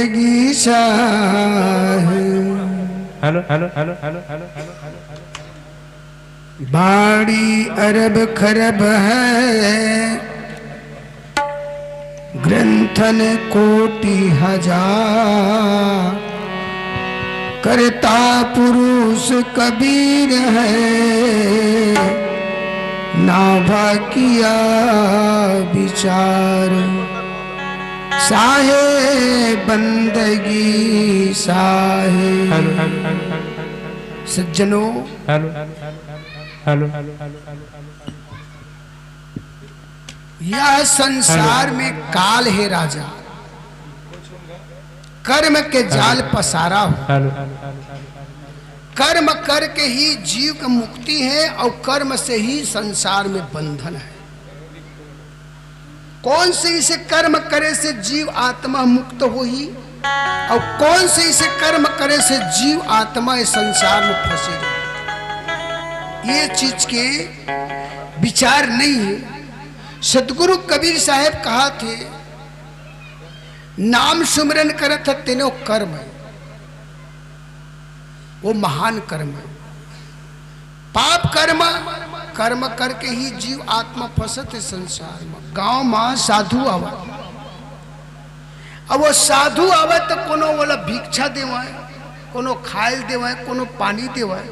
बंदगी चाहे। Hello hello hello hello hello hello hello बाड़ी अरब खरब है, ग्रंथन कोटि हजार, करता पुरुष कबीर है, नाभा किया विचार। साहे बंदगी साहे। सज्जनों, हेलो हेलो हेलो यह संसार में काल है राजा, कर्म के जाल पसारा हो। कर्म करके ही जीव की मुक्ति है और कर्म से ही संसार में बंधन है। कौन से इसे कर्म करे से जीव आत्मा मुक्त हो ही, और कौन से इसे कर्म करे से जीव आत्मा इस संसार में फंसे रहे, ये चीज के विचार नहीं है। सतगुरु कबीर साहब कहा थे, नाम सुमरन करत तेनो कर्म है, वो महान कर्म है। पाप कर्म कर्म करके ही जीव आत्मा फंसत है संसार में। गांव में साधु आवा, अब वो साधु आवे तो कोनो वाला भिक्षा देवाए, कोनो खायल देवाए, कोनो पानी देवाए,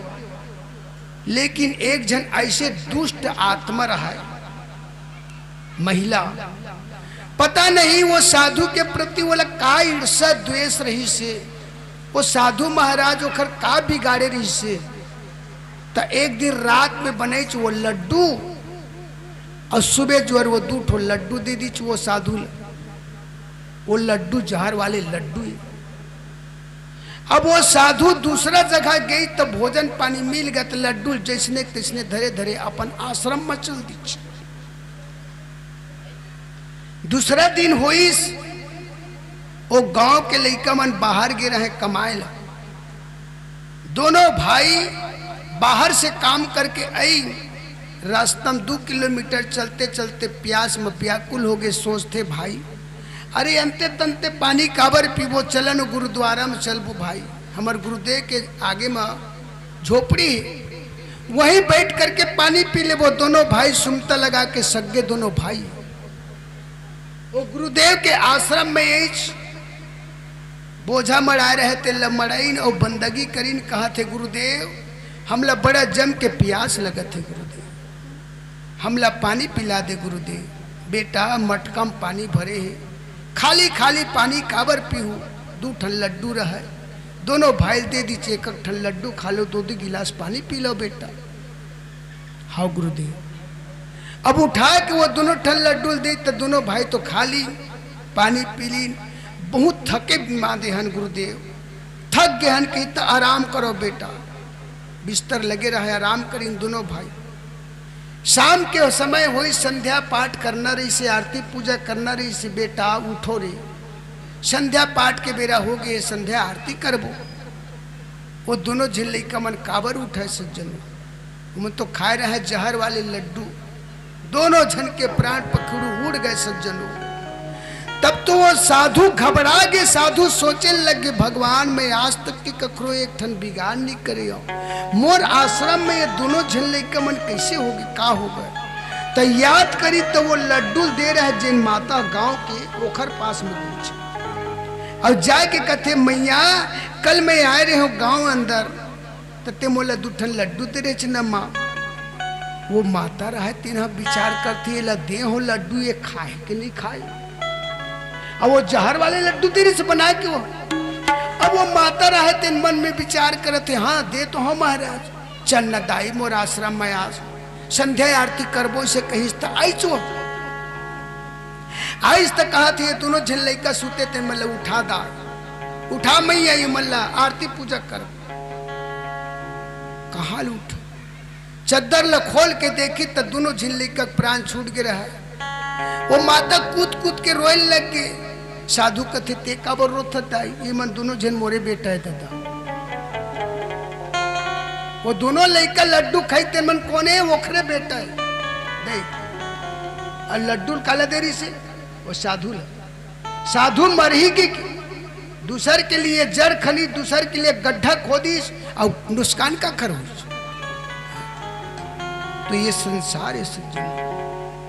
लेकिन एक जन ऐसे दुष्ट आत्मा रहा है, महिला, पता नहीं वो साधु के प्रति वाला का ईर्षा द्वेष रही से, वो साधु महाराज ओखर का बिगाड़े रही से। तो एक दिन रात में बने वो लड्डू, और सुबह जो वो 2 ठो लड्डू दे दी वो साधु, वो लड्डू जहर वाले लड्डू। अब वो साधु दूसरा जगह गई तो भोजन पानी मिल गया, तो लड्डू जैसने तैसने धरे धरे अपन आश्रम में चल दी। दूसरा दिन होइस, वो गांव के लड़का मन बाहर गिर रहे कमाए ला। दोनों भाई बाहर से काम करके आई, रास्ता में 2 किलोमीटर चलते चलते प्यास में व्याकुल हो गए। सोचते भाई, अरे अंते तंते पानी काबर पीबो, चलन गुरुद्वारा में चलबो भाई, हमार गुरुदेव के आगे में झोपड़ी, वहीं बैठ करके पानी पी ले। वो दोनों भाई सुमता लगा के सगे दोनों भाई वो गुरुदेव के आश्रम में यही बोझा मड़ाए रहे थे, मड़ाइन और बंदगी करीन। कहा थे गुरुदेव, हमला बड़ा जम के प्यास लगत है गुरुदेव, हमला पानी पिला दे गुरुदेव। बेटा मटका में पानी भरे है, खाली खाली पानी काबर पीहू, 2 ठन लड्डू रहे, दोनों भाई दे दी, 1 ठन लड्डू खा लो, 2 गिलास पानी पी लो बेटा। हाँ गुरुदेव। अब उठा के वो दोनों ठन लड्डू दे, तो दोनों भाई तो खा ली, पानी पी ली। बहुत थके मादे हन गुरुदेव, थक गए हन, कही तो आराम करो बेटा। बिस्तर लगे रहे, आराम करी दोनों भाई। शाम के समय हुई, संध्या पाठ करना रही से, आरती पूजा करना रही से। बेटा उठो रे, संध्या पाठ के बेरा हो गए, संध्या आरती करबो। वो दोनों झिल्ली का मन काबर उठा सज्जन, मन तो खाए रहे जहर वाले लड्डू। दोनों जन के प्राण पखड़ू उड़ गए सज्जनों। तब तो वो साधु घबरा गए, साधु सोचे लगे, भगवान में आज तक की कखरो एक ठन बिगाड़ नहीं करे, मोर आश्रम में ये दोनों झल्ले का मन कैसे होगी, का होगा। तो याद करी तो वो लड्डू दे रहे जिन माता गांव के ओखर पास में पूछे, और जाके कहते मैया कल मैं आए रहे हो गांव अंदर, तो ते मोला 2 ठन लड्डू दे रहे न माँ। वो माता रहे तीन विचार करती है, दे हो लड्डू, ये खाए कि नहीं खाए। अब वो जहर वाले लड्डू तेरे से बना के वो, अब वो माता रहे तीन मन में विचार करते, हाँ दे तो हो महाराज, चल न दाई मोर आश्रम में आज संध्या आरती करबो से कहिस तो आई चो आइस तक कहा थे। दोनों झिल्ले का सूते थे, मतलब उठा दा, उठा मैया ये मल्ला आरती पूजा कर। कहा उठ, चद्दर ल खोल के देखी तो दोनों झिल्ली का प्राण छूट गया है। वो माता कूद कूद के रोए लग गए। साधु कथे ते काबर रोता है, ये मन दोनों जन मोरे बेटा है दादा। वो दोनों लड़का लड्डू खाई मन कोने ओखरे बेटा है देख, और लड्डू काला देरी से वो साधु मर ही की दूसर के लिए जड़ खनी, दूसर के लिए गड्ढा खोदीस और नुकसान का करो। तो ये संसार है सज्जन,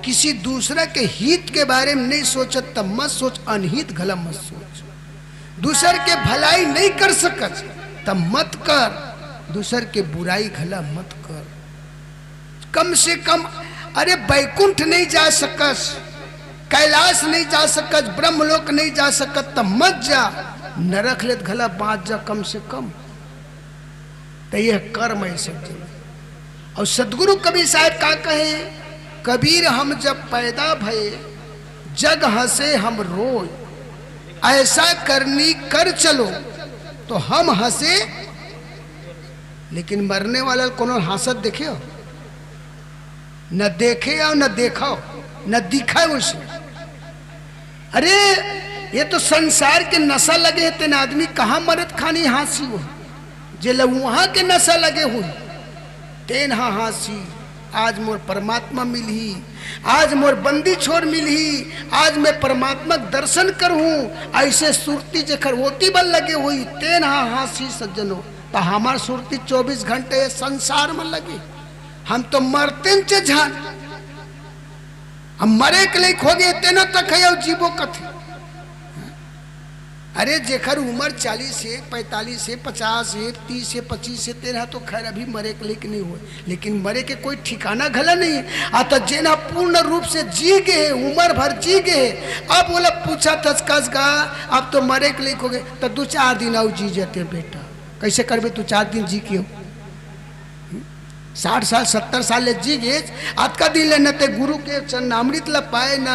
किसी दूसरा के हित के बारे में नहीं सोचत तब मत सोच, अनहित गला मत सोच। दूसर के भलाई नहीं कर सकत तब मत कर, दूसर के बुराई घला मत कर। कम से कम अरे बैकुंठ नहीं जा सकस, कैलाश नहीं जा सकत, ब्रह्मलोक नहीं जा सकत तब मत जा, नरक लेत घला बाँच जा कम से कम। तो यह कर्म है सज्जन। और सदगुरु कबीर साहब का कहे, कबीर हम जब पैदा भये जग हंसे हम रोए, ऐसा करनी कर चलो तो हम हंसे, लेकिन मरने वाला कोनो हंसत देखे हो न देखे और न देखा न दिखा उसे। अरे ये तो संसार के नशा लगे तेन आदमी कहाँ मरत खानी हंसी हो, जे वहां के नशा लगे हुई तेन हाँ हंसी। आज मोर परमात्मा मिली, आज मोर बंदी छोड़ मिली, आज मैं परमात्मा दर्शन करूं, ऐसे सुरती जखर होती बल लगे हुई तेन हाँ हंसी सज्जनों। तो हमार सुरती 24 घंटे संसार में लगे, हम तो मरते चे झान, हम मरे के लिए खो गए तेना तक है जीवो कथे। अरे जेखर उम्र 40 से 45 से 50 से 30 से 25 से 13 तो खैर अभी मरे के लिए नहीं हुए, लेकिन मरे के कोई ठिकाना घला नहीं है। आता जेना पूर्ण रूप से जी गए, उम्र भर जी गए, अब बोला पूछा तस्कस गा अब तो मरे के लिए हो गए, तो 2-4 दिन और जी जाते बेटा। कैसे करबे तू 4 दिन जी क्यों? 60 साल 70 साल ले जी गए, आज का दिन ले न ते गुरु के चरणामृत ला पाए, न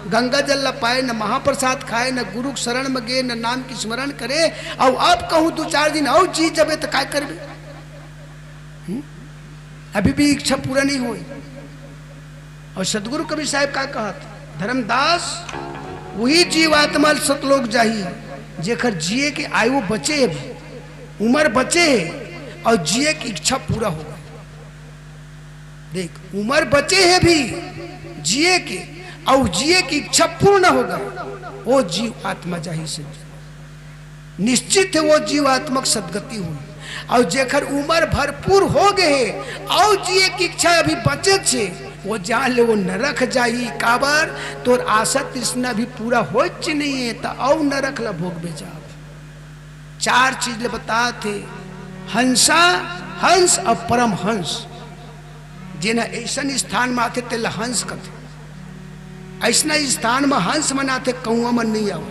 गंगा जल ला पाए, न महाप्रसाद खाए, न गुरु के शरण में गए, न नाम की स्मरण करे। और अब कहूँ 2-4 दिन और जी जबे तो काय करबे? अभी भी इच्छा पूरा नहीं हुई। और सदगुरु कबीर साहब का कहत, धर्मदास वही जीवात्मा सतलोक जाही जेखर जिए के आयु बचे, उम्र बचे और जिए की इच्छा पूरा होगा। देख उम्र बचे है भी जिए के और जिए की इच्छा पूर्ण होगा, वो जीव आत्मा जाही से निश्चित है वो जीवात्मक सदगति हुई। और जेखर उम्र भरपूर हो गए और जिए की इच्छा अभी बचे छे, वो जान ले वो नरक जाही। काबर तोर आशा तृष्णा भी पूरा हो नहीं है तो और नरक ला भोग बेजा। 4 चीज ले बताते, हंसा हंस और परम हंस। जेना ऐसा स्थान में आते तेला हंस कथे, ऐसा स्थान में हंस मनाते कौआ मन नहीं आओ।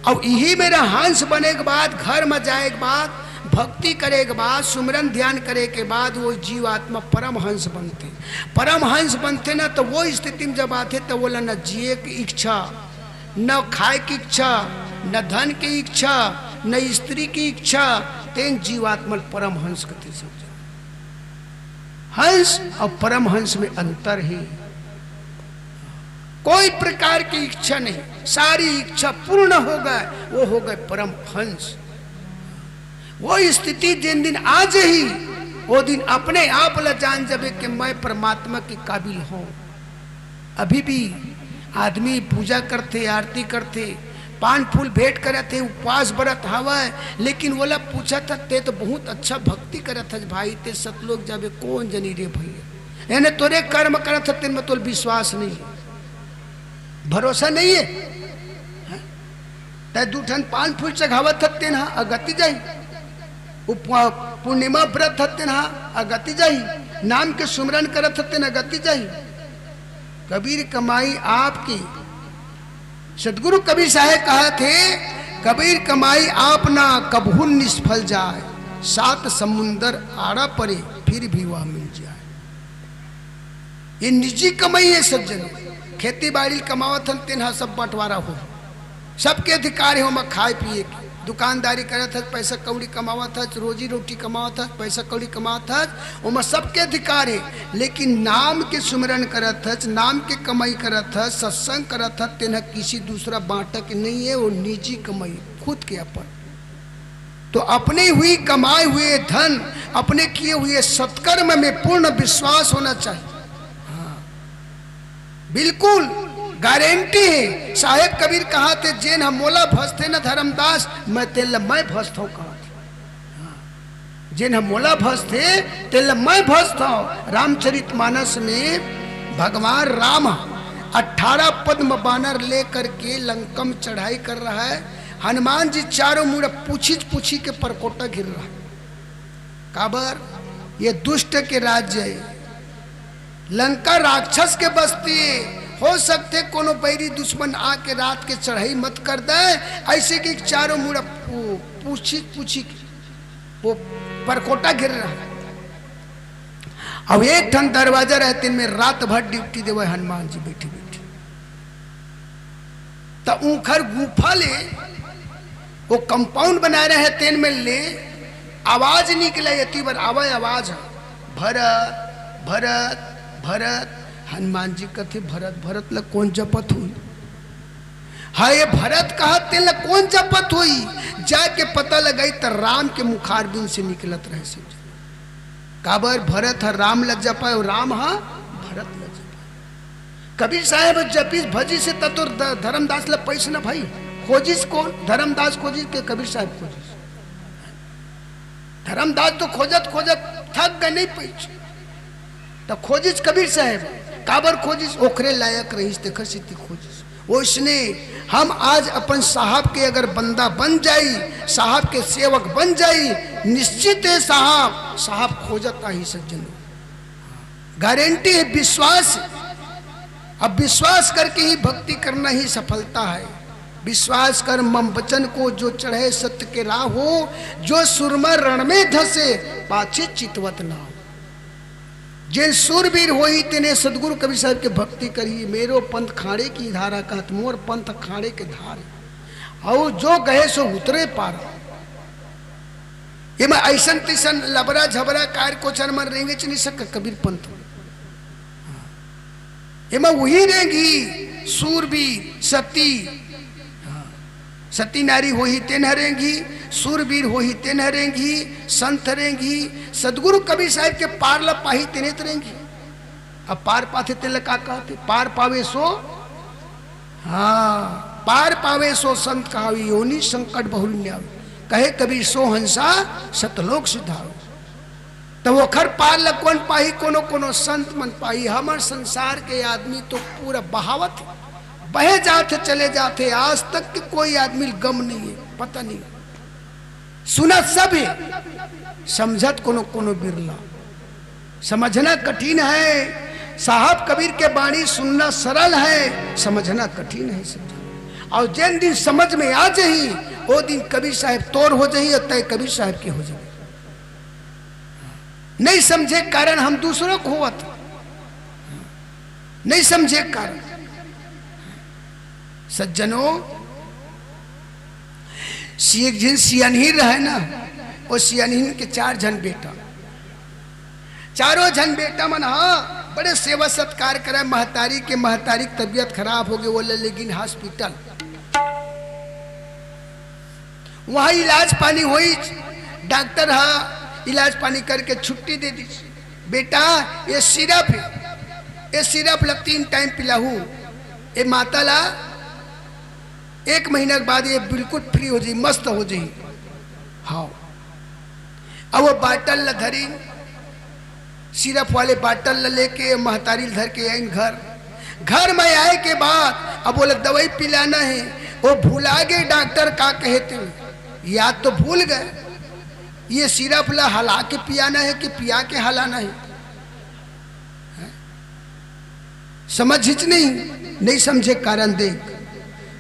और यही मेरा हंस बने के बाद घर में जाए के बाद भक्ति करे के बाद सुमरन ध्यान करे के बाद वो जीवात्मा परम हंस बनते। परम हंस बनते ना तो वो स्थिति में जब आते तो बोला न जिए की इच्छा, न खाए की इच्छा, न धन की इच्छा, न स्त्री की इच्छा, तेन जीवात्मा परम हंस कथे। समझो हंस और परम हंस में अंतर है। कोई प्रकार की इच्छा नहीं, सारी इच्छा पूर्ण हो गए, वो हो गए परम हंस। वो स्थिति जिन दिन आ जाही वो दिन अपने आप ला जान जबे कि मैं परमात्मा के काबिल हूं। अभी भी आदमी पूजा करते, आरती करते, पान फूल भेंट करे थे, उपवास व्रत हवा, लेकिन बोला पूछा था ते तो बहुत अच्छा भक्ति करे था भाई, ते सतलोक जाबे कौन जनी रे भैया, यानी तोरे कर्म करे था तेन में तो विश्वास नहीं है, भरोसा नहीं है। ते 2 ठन पान फूल चढ़ावत हते ना अगति जाई, पूर्णिमा व्रत हते ना अगति जाई, नाम के सुमरन करत हते ना अगति जाई। कबीर कमाई आपकी, सदगुरु कबीर साहब कहा थे, कबीर कमाई आप ना कबहू निष्फल जाए, 7 समुंदर आड़ा पड़े फिर भी वह मिल जाए। ये निजी कमाई है सज्जन, खेती बाड़ी कमावत हन तेना सब बंटवारा हो, सबके अधिकार हो मैं खाए पिए के, दुकानदारी करत है पैसा कौड़ी कमावत है, रोजी रोटी कमावत है, पैसा कौड़ी कमावत है, ओमा सबके अधिकार है। लेकिन नाम के सुमरन करत है, नाम के कमाई करत है, सत्संग करत है, तेना किसी दूसरा बांटक नहीं है, वो निजी कमाई खुद के अपन। तो अपने हुई कमाए हुए धन, अपने किए हुए सत्कर्म में पूर्ण विश्वास होना चाहिए। हाँ बिल्कुल गारंटी है। साहेब कबीर कहा थे जेन हम मोला भसते न धर्मदास मैं तेल मैं भस्त हूं कहा थे। जेन हम मोला भसते तेल मैं भस्त हूं। रामचरितमानस में भगवान राम 18 पद्म बानर लेकर के लंकम चढ़ाई कर रहा है। हनुमान जी चारों मुड़ पूछी के परकोटा गिर रहा है। काबर ये दुष्ट के राज्य है, लंका राक्षस के बस्ती है। हो सकते कोनो बैरी दुश्मन आके रात के चढ़ाई मत कर दे, ऐसे कि चारों मुड़ा पूछी वो परकोटा गिर रहा है। अब एक ठन दरवाजा रहते में रात भर ड्यूटी देवे हनुमान जी बैठी बैठी। तो ऊखर गुफा ले वो कंपाउंड बना रहे हैं तेन में ले आवाज निकले यति बार आवाज आवाज भरत भरत भरत। हनुमान जी कथे भरत भरत ल कौन जपत हुई? हाँ ये भरत कहा तेल कौन जपत हुई? जाके पता लगाई तो राम के मुखारबिन से निकलत रहे से। काबर भरत है राम लग जपा और राम हा भरत लग जपा। कबीर साहेब जपीस भजी से तत्व धर्मदास ल पैसे न भाई खोजिस कौन? धर्मदास खोजिस के कबीर साहब खोजिस? धर्मदास तो खोजत खोजत थक गए नहीं पैसे तो खोजिस कबीर साहब। काबर खोजिस? ओखरे लायक रहीस देखर सिद्धि खोजिस। उसने हम आज अपन साहब के अगर बंदा बन जाई, साहब के सेवक बन जाई, निश्चित है साहब खोजता ही सज्जन। गारंटी है, विश्वास। अब विश्वास करके ही भक्ति करना ही सफलता है। विश्वास कर मम वचन को जो चढ़े सत्य के राह हो, जो सुरमा रण में धसे पाछे चितवत ना हो। जिन सूरवीर होई तेने सदगुरु कबीर साहब के भक्ति करी। मेरो पंथ खाड़े की धारा कहत मोर पंथ खाड़े के धार। और जो गए सो उतरे पार। ये मैं ऐसन तिसन लबरा झबरा कार को चरमन रेंगे च नहीं सक कबीर पंथ। ये मैं वही रहेंगी सूरवीर सती। सती नारी हो ही तेन हरेंगी, सूरवीर हो ही तेन हरेंगी, संत हरेंगी। सदगुरु कबीर साहब के पार ला पाही तेने तरेंगी। अब पार पाथे तेल का कहते? पार पावे सो हाँ पार पावे सो संत कहावी। योनि संकट बहुल्य आवे कहे कबीर सो हंसा सतलोक सिधावे। तो वो खर पार ला कौन पाही? कोनो कोनो संत मन पाही। हमार संसार के आदमी तो पूरा बहावत है, बहे जाते चले जाते। आज तक कि कोई आदमी गम नहीं है, पता नहीं। सुना सब है, समझत कोनो कोनो बिरला। समझना कठिन है। साहब कबीर के बाणी सुनना सरल है, समझना कठिन है समझना। और जिन दिन समझ में आ जाही वो दिन कबीर साहब तोर हो जाही और तय कबीर साहब के हो जाए। नहीं समझे कारण हम दूसरों को होवत, नहीं समझे कारण। सज्जनों एक जिन सियानहीन रहे ना, वो सियानहीन के 4 जन बेटा, चारों जन बेटा मन हाँ बड़े सेवा सत्कार करे। महतारी के महतारी की तबीयत खराब हो गई, वो ले लेकिन हॉस्पिटल वहां इलाज पानी हुई। डॉक्टर हाँ इलाज पानी करके छुट्टी दे दी। बेटा ये सिरप है, ये सिरप ला 3 टाइम पिलाहू। ये माता ला 1 महीना के बाद ये बिल्कुल फ्री हो जाए, मस्त हो जाए। हाँ अब वो बाटल ला धरी, सिरप वाले बाटल ला लेके महतारी धर के आई घर में आए के बाद अब बोले दवाई पिलाना है। वो भूला गए डॉक्टर का कहते हैं, याद तो भूल गए। ये सिरप ला हला के पियाना है कि पिया के हलाना है? समझ नहीं समझे कारण देख।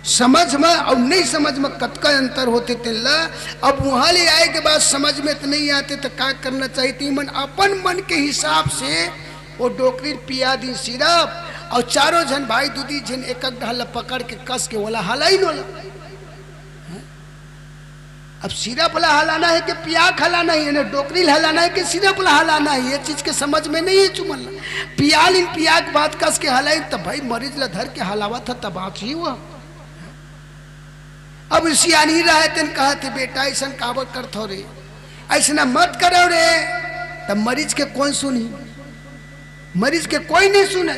समझ में और नहीं समझ में कतका अंतर होते तेल्ला। अब वहां ले आए के बाद समझ में तो नहीं आते तो क्या करना चाहिए? तीमन अपन मन के हिसाब से वो डोकरी पिया दी सिरप। और चारों जन भाई दूधी जन एक ढाल पकड़ के कस के बोला हला ही नोला। अब सिरप ला हलाना है कि पिया हलाना है? डोकरी हलाना है कि सिरप ला हलाना है? ये चीज के समझ में नहीं है चुमन। पिया लिन पिया के बाद कस के हलाई तब भाई मरीज ला धर के हलावा था तब बात ही हुआ। अब सियानी रहे तेन कहा थे बेटा ऐसा काबर कर थो रे, ऐसा मत करो रे। तब मरीज के कौन सुनी? मरीज के कोई नहीं सुने।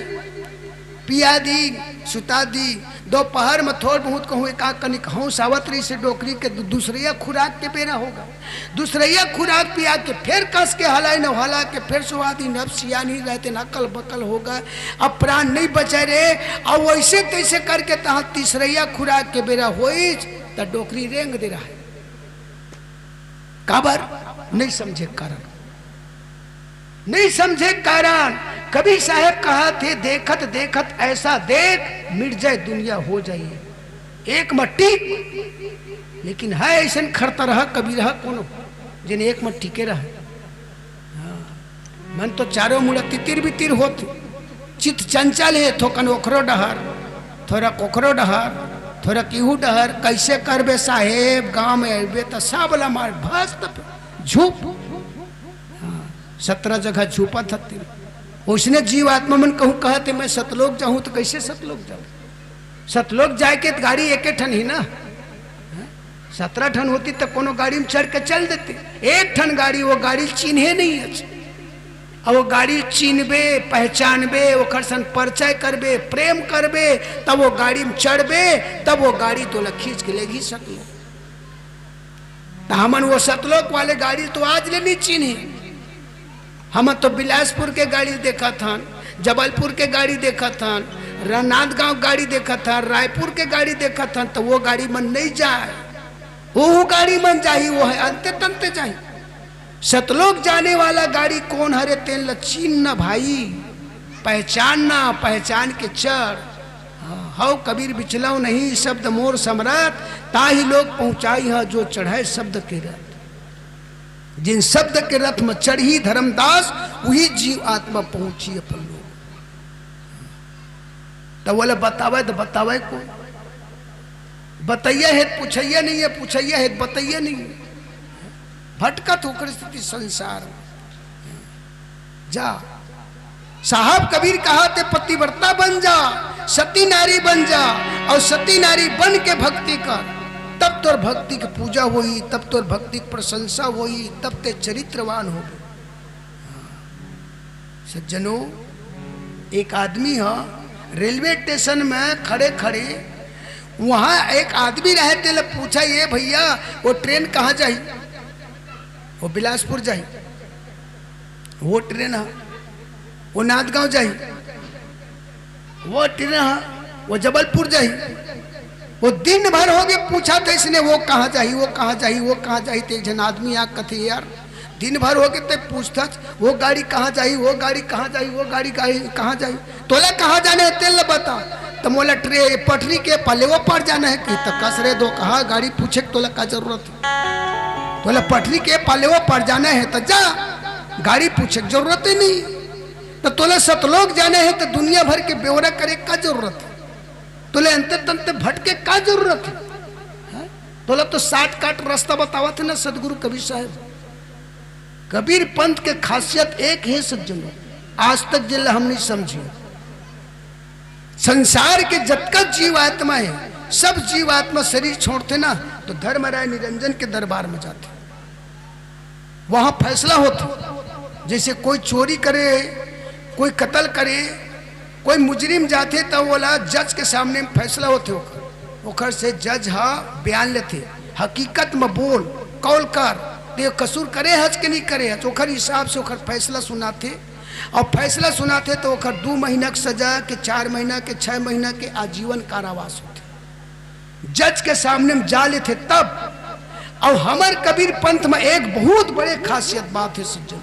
पिया दी सुता दी। दोपहर में थोड़ बहुत कहूँ का कनिक हूँ सावत्री से डोकरी के दूसरिया खुराक के बेरा होगा। दूसरिया खुराक पिया के फिर कस के हलाई न हला के फिर सुहादी नफसिया नहीं रहते नकल बकल होगा। अब प्राण नहीं बचे रे। अब वैसे तैसे करके तहाँ तीसरिया खुराक के बेरा हो तो डोकरी रेंग दे रहा है। काबर नहीं समझे कारण, नहीं समझे कारण। कबीर साहब कहा थे देखत देखत ऐसा देख मिट जाए दुनिया हो जाइए एक मट्टी। लेकिन है ऐसा खड़ता रहा कबीर कौन जिन एक मत टिके रहा। मन तो चारों मुड़ा तितिर बितिर होते चित चंचल है। थोकन ओखरो डहर थोड़ा कोखरो डहर थोड़ा केहू डहर कैसे करबे साहेब गांव में अबे तो साबला मार भस्त झूप। 17 जगह झूपा था उसने जीव आत्मा मन कहूँ कहते मैं सतलोक जाऊँ तो कैसे सतलोक जाऊँ। सतलोक जाए के गाड़ी एक ठन ही ना 17 ठन होती तो कोनो गाड़ी में चढ़ के चल देते। एक ठन गाड़ी वो गाड़ी चिन्हे नहीं है। अब वो गाड़ी चिन्हबे पहचानबे ओकर सन परिचय करबे प्रेम करबे तब वो गाड़ी में चढ़बे तब वो गाड़ी तो खींच के लेगी सतलोक। तो हमन वो सतलोक वाले गाड़ी तो आज ले नहीं चिन्हे। हम तो बिलासपुर के गाड़ी देखा था, जबलपुर के गाड़ी देखा था, राजनांदगांव गाड़ी देखा था, रायपुर के गाड़ी देखा था। तो वो गाड़ी मन नहीं जाए वो गाड़ी मन जाही वो है अंते तंते जाही। सतलोक जाने वाला गाड़ी कौन हरे तेल चिन्ह भाई पहचानना पहचान के चढ़। हौ कबीर बिचलाओ नहीं शब्द मोर सम्राट ताही लोग पहुंचाई है जो चढ़ाए शब्द के रथ। जिन शब्द के रथ में चढ़ी धर्मदास वही जीव आत्मा पहुंची अपन लोग। तो बोले बतावे तो बतावे को बताइए है पूछिए नहीं है पूछिए है बताइए नहीं है। भटकत होकर स्थिति संसार में जा। साहब कबीर कहा थे पतिव्रता बन जा सती नारी बन जा और सती नारी बन के भक्ति कर तब तोर भक्ति की पूजा हुई तब तोर भक्ति की प्रशंसा हुई तब ते चरित्रवान हो। सज्जनों एक आदमी है रेलवे स्टेशन में खड़े खड़े वहां एक आदमी रहते ले पूछा ये भैया वो ट्रेन कहाँ जाई। वो बिलासपुर जाई वो ट्रेन है। वो नांदगांव जाई वो ट्रेन है। वो जबलपुर जाई। वो दिन भर हो गए पूछा था इसने वो कहाँ जाई वो कहाँ जाई वो कहाँ जाई। तो एक जन आदमी आ कथे यार दिन भर हो गए तो पूछता वो गाड़ी कहाँ जाई वो गाड़ी कहाँ जाई वो गाड़ी कहाँ जाई। तोला कहाँ जाने है तेल बता। तो मोला ट्रेन पटरी के पले वो पर जाना है कि तो कस रे दो कहा गाड़ी पूछे तोला का जरूरत है। तोला पटरी के पले वो पर जाना है तो जा गाड़ी पूछे जरूरत ही नहीं। तो तोला सतलोक जाना है तो दुनिया भर के ब्यौरा करे का जरूरत है। तोले अंते तंते भटके का जरूरत है। तोला तो 60 काट रास्ता बतावा थे ना सदगुरु कबीर साहब। कबीर पंथ के खासियत एक है सज्जनों आज तक जिला हम नहीं समझे। संसार के जतका जीव आत्मा है सब जीव आत्मा शरीर छोड़ते ना तो धर्मराय निरंजन के दरबार में जाते। वहां फैसला होता जैसे कोई चोरी करे कोई कत्ल करे कोई मुजरिम जाते तो बोला जज के सामने फैसला होते ओखर से जज हा बयान लेते हकीकत में बोल कौल कर दे कसूर करे हज के नहीं करे हज ओखर हिसाब से ओखर फैसला सुनाते। और फैसला सुनाते तो ओखर 2 महीना के सजा के 4 महीना के 6 महीना के आजीवन कारावास होते जज के सामने में जा लेते तब। और हमार कबीर पंथ में एक बहुत बड़े खासियत बात है सज्जन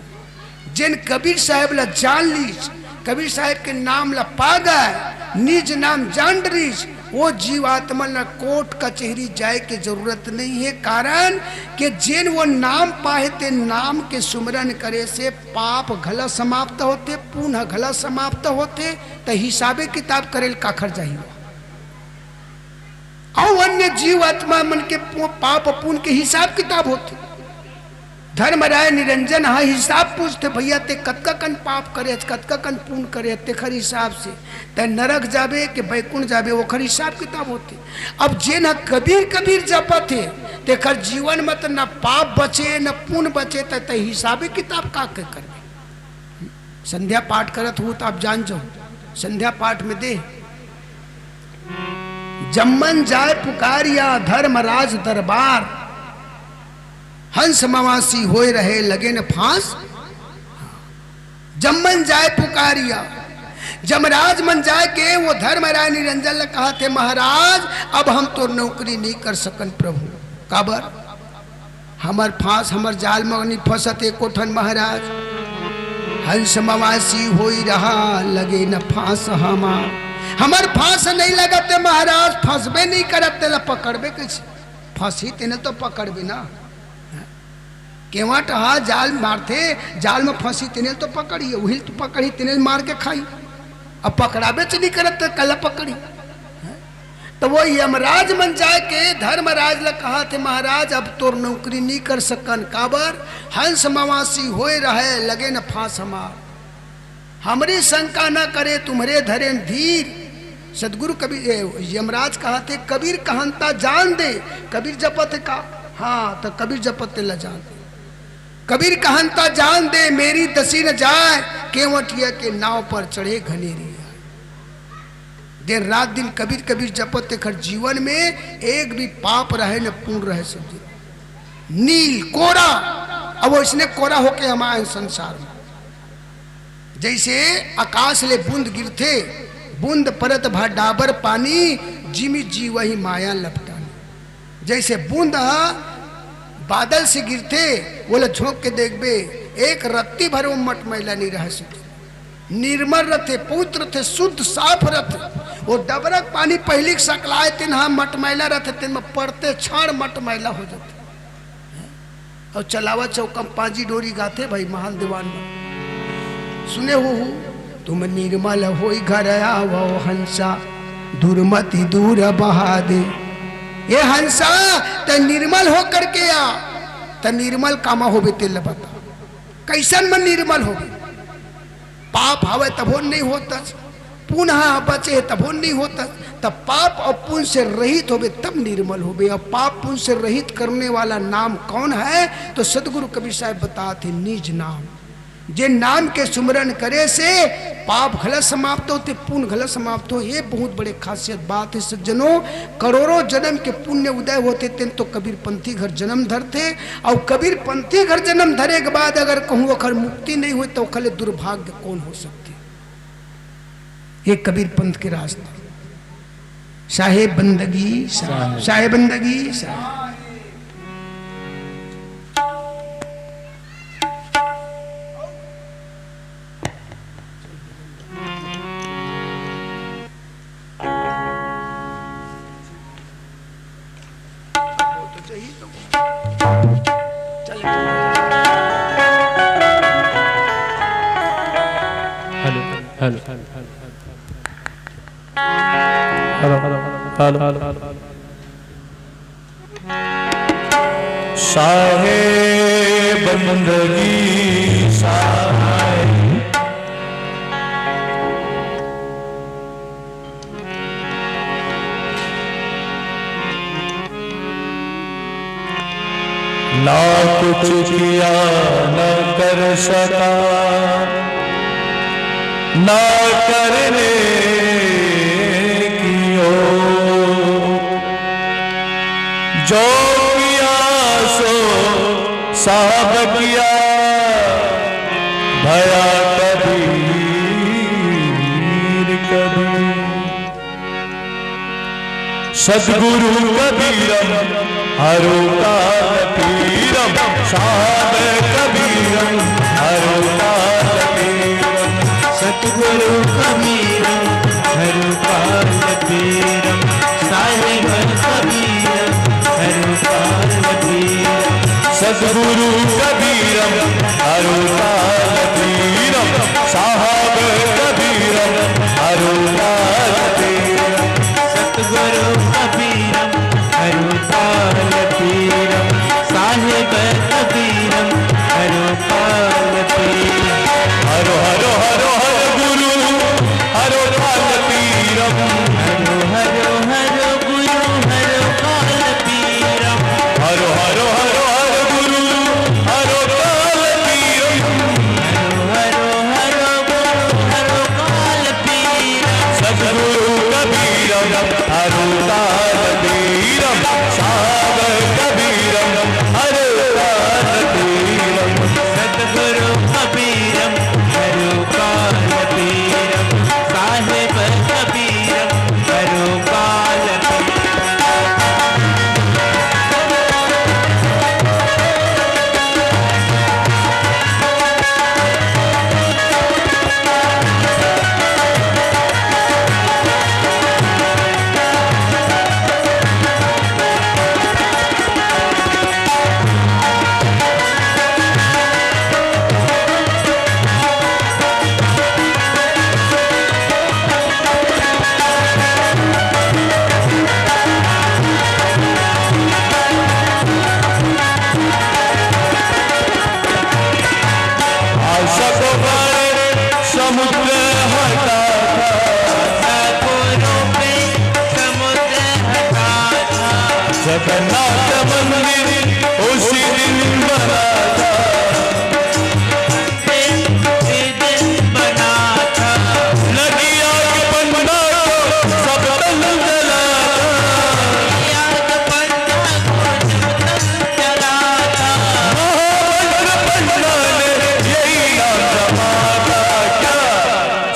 जिन कबीर साहब ला जान लीज कबीर साहब के नाम ला पा गए निज नाम जान लीज वो जीवात्मा न कोर्ट कचहरी जाए की जरूरत नहीं है। कारण कि जिन वो नाम पाए ते नाम के सुमरन करे से पाप घला समाप्त होते पुनः घला समाप्त होते तो हिसाबे किताब करे काखर जाइए। और अन्य जीवात्मा मन के पाप पुण्य के हिसाब किताब होते। धर्मराय निरंजन हाँ हिसाब पूछते भैया ते कतका कन पाप करे कतका कन पुण्य करे तेखर हिसाब से ते नरक जाबे के बैकुंठ जाबे ओखर हिसाब किताब होते। अब जे न कबीर कबीर जपत है तेखर जीवन में तो न पाप बचे न पुण्य बचे ते हिसाबे किताब का के करबे। संध्या पाठ करत हो तो आप जान जाओ संध्या पाठ में दे जम्मन जाय पुकारिया धर्मराज दरबार, हंस मवासी होए रहे लगे न फांस। जम्मन जाय पुकारिया, जमराज मन जाए के वो धर्मराय निरंजन ने कहा थे महाराज अब हम तो नौकरी नहीं कर सकन प्रभु, काबर हमर फांस हमर जाल में नहीं फंसत एको ठन महाराज। हंस मवासी होई रहा लगे न फांस हमर फांस नहीं लगते महाराज, फंसबे नहीं करते ला पकड़बे कैसे, फांसी तेने तो पकड़बे ना, केवट हा जाल मारते जाल में फंसी तेने तो पकड़ी, वही तो पकड़ी तेने मार के खाई, अब पकड़ाबे तो नहीं करते कल पकड़ी। तो वो यमराज मन जाए के धर्मराज ने कहा थे महाराज अब तो नौकरी नहीं कर सकन, काबर हंस मवासी होए रहे लगे न फांस हमार, हमरी शंका न करे तुम्हारे धरे धीर। सदगुरु कबीर यमराज कहा थे कबीर कहनता जान दे, कबीर जपत का हाँ तो कबीर जपत ला जान दे, कबीर कहनता जान दे मेरी दसी न जाए, केवटिया के नाव पर चढ़े घनेरी। दिन रात दिन कबीर कबीर जपत खर जीवन में एक भी पाप रहे न पूर्ण रहे सब नील कोरा, अब वो इसने कोरा होके हमारे संसार में जैसे आकाश ले बूंद गिरते, बूंद परत भा डाबर पानी, जिमी जी वही माया लपटानी। जैसे बूंद बादल से गिरते बोले झोंक के देखबे एक रत्ती भर वो मट मैला नहीं रह सके, निर्मल रहते पवित्र थे शुद्ध साफ रहते। वो डबरक पानी पहली सकलाए तीन हाँ मट मैला रहते, तीन में पड़ते क्षण मट मैला हो जाते। और चलावा चौकम पांजी डोरी गाते भाई महान दीवान में सुने हो तुम निर्मल होई घर आवो हंसा दुर्मति दूर बहा दे। ये हंसा त निर्मल हो करके आ, त निर्मल कामा होबे तेल बता कैसन मन निर्मल होबे, पाप हवे तभो नहीं होता, पुनः बचे तभो नहीं होता, तब पाप और पुण्य से रहित होबे तब निर्मल होबे। और पाप पुण्य से रहित करने वाला नाम कौन है, तो सदगुरु कबीर साहब बताते निज नाम। जे नाम के सुमरन करे से पाप गलत समाप्त होते, पुण्य गलत समाप्त हो। ये बहुत बड़े खासियत बात है सज्जनों, करोड़ों जन्म के पुण्य उदय होते तेन तो कबीर पंथी घर जन्म धरते, और कबीर पंथी घर जन्म धरे के बाद अगर कहूँ अखर मुक्ति नहीं हुई तो खले दुर्भाग्य कौन हो सकती। ये कबीर पंथ के रास्ते, साहेब बंदगी साहेब बंदगी साहेब। साहेब बंदगी साहेब ना कुछ किया न कर सका ना करने की हो, जो किया सो साहब किया भया कबीर कबीर। सदगुरु कबीरम हरो काल पीरम, साहब कबीरम हरो काल पीरम। सतगुरु कबीरम हरो काल पीरम, साहेब कबीरम हरो काल पीरम। सदगुरु कबीरम हरो काल पीरम, साहब कबीरम हरो काल पीरम। सतगुरु कबीरम हरो काल पीरम, साहेब कबीरम हरो काल पीरम। हरो हरो हरो हरो गुरु हरो काल पीरम, हरो हरो हरो गुरु हरो काल पीरम। हरो हरो हरो हरो गुरु हरो काल पीरम। हरो हरो हरो गुरु जगन्नाथ मंदिर उसी दिन बना था, बना था। लगी आग पंडा को सब तन जला था, आग पंडा को जब तक जला था। महामंत्र पंडा ने यही नाम जपा था क्या,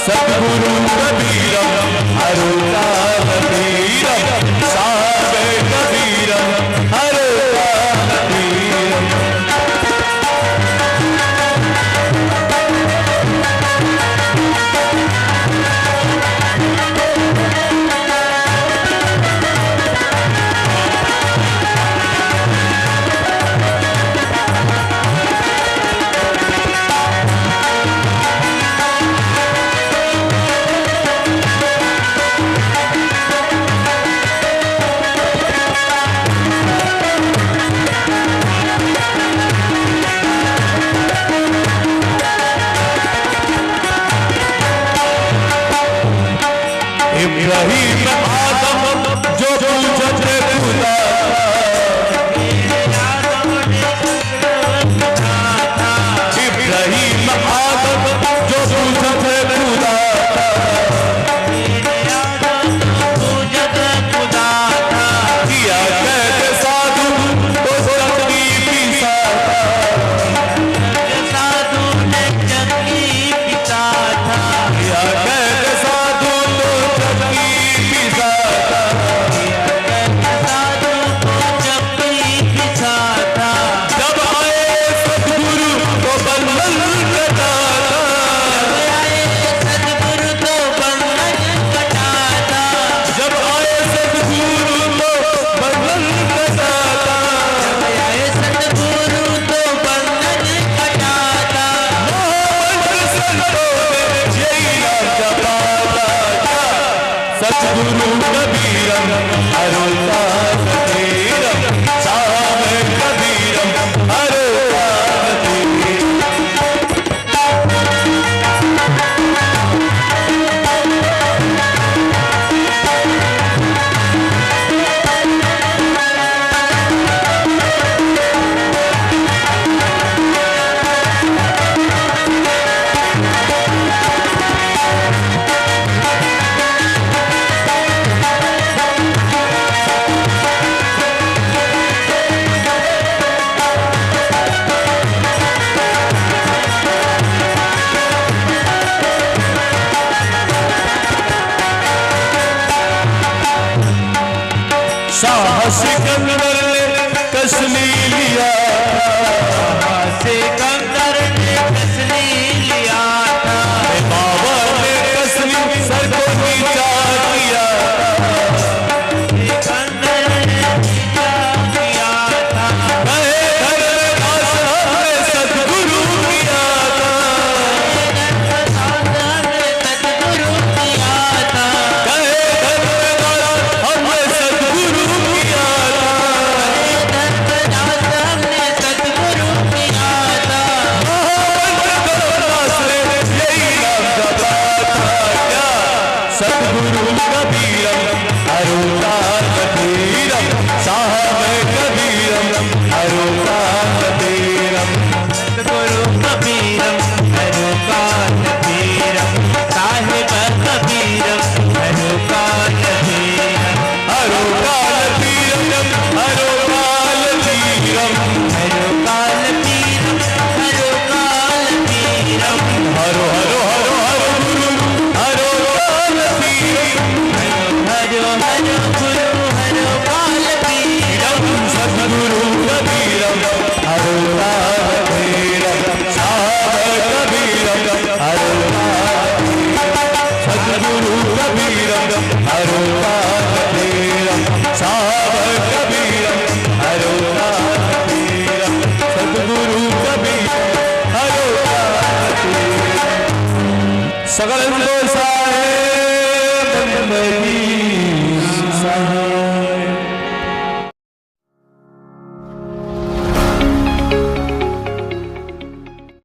सद्गुरु कबीरम हरुता कबीरम, साहेब कबीरम हरुता कबीरम। इब्राहिम आदम जो पूछते खुदा, इब्राहिम आदम जो पूछते खुदा, किया कैद साधु तो चक्की पिसा था, किया कैद साधु तो चक्की पिसा था, जब आए सद्गुरु तो बंधन कटा था, जब आए सद्गुरु तो बंधन कटा था, महामंत्र संतों ने यही नाम जपा था क्या, सद्गुरु कबीरम हरुता कबीरम, साहेब कबीरम हरुता कबीरम। शाह सिकंदर ने कसली लिया, बाबा ने कसली सर को नीचा किया, कहे धर्मदास हमने सद्गुरु किया था, कहे धर्मदास हमने सद्गुरु किया था, महामंत्र धर्मदास ने यही नाम जपा था क्या, सद्गुरु कबीरम हरुता कबीरम, साहेब कबीरम हरुता कबीरम। हरुकाल पीरम हरुकाल पीरम, हरो हरो हरो हरो गुरु हरुकाल पीरम, सद्गुरु कबीरम हरुता कबीरम, साहेब कबीरम हरुता, सद्गुरु कबीरम हरुता कबीरम, साहेब कबीरम हरुता कबीरम, सद्गुरु कबीरम हरुता कबीरम। सगल साहेब